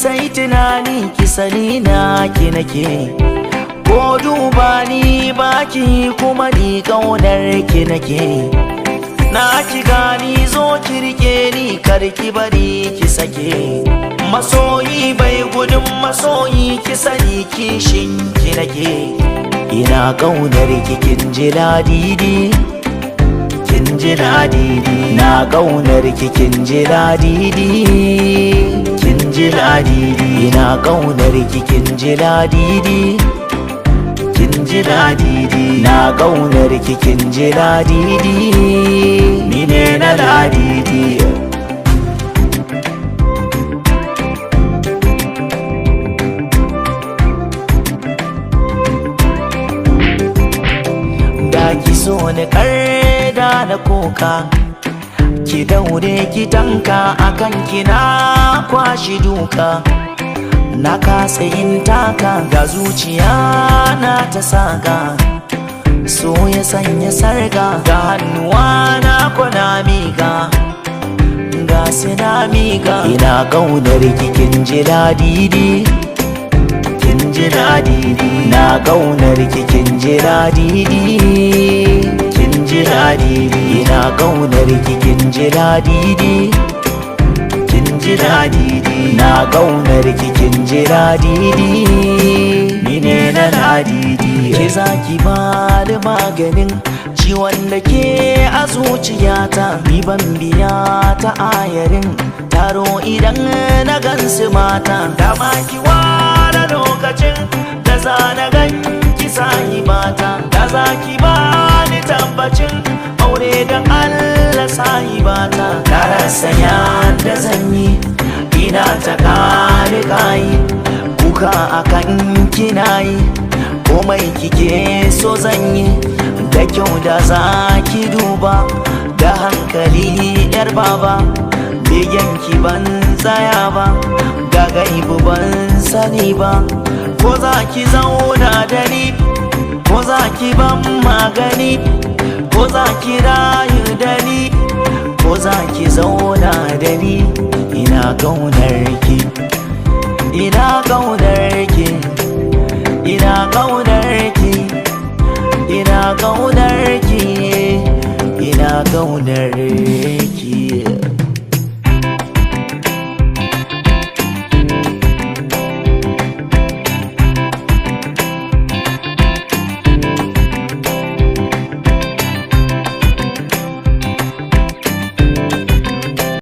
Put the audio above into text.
sai tunani ki sani na ki nake, ko duba ni baki kuma ni kaunar ki nake. Na ki gani zo ki rike ni kar ki bari ki sake, masoyi bai gudun masoyi ki sani kishin ki nake. Ina kaunar ki kin ji ladidi, kin ji ladidi. Na kaunar ki kin ji ladidi, kin ji ladidi. Ina kaunar ki kin ji ladidi, kin ji ladidi. Na kaunar ki kin ji ladidi, ni ne na ladidi. Da ki so ni karda na koka, ki daure ki tanka akan kina kwashi duka. Na kasa yin taka ga zuciya na ta saka, so ya sanya sarga ga hannuwa na kwana miga, ga sina miga. Ina kaunar ki kin ji ladidi, kin ji ladidi. Na kaunar ki kin ji ladidi, kin ji ladidi. Ina kaunar ki kin ji ladidi, kin ji ladidi. Na kaunar ki kin ji ladidi, ni ne na ladidi. Ke zaki ba da maganin ciwon da ke a zuciyata, ni ban biya ta ayarin taro idan na gansu mata. Dama ki ware lokacin da za na ganki sahibata, da za ki ba ni tabbacin aure don Allah sahibata. Na rasa yadda zan yi, ina ta kare kayi kuka akan kinayi, komai kike so zan yi da kyau da za ki duba da hankali yar baba. Begen ki ban tsaya ba, ga gaibu ban sani ba, ko za ki zauna da ni, ko za ki ban magani, ko za ki rayu da ni, ko za ki zauna da ni. Ina kaunar ki, ina kaunar ki, ina kaunar ki, ina kaunar ki, ina kaunar ki.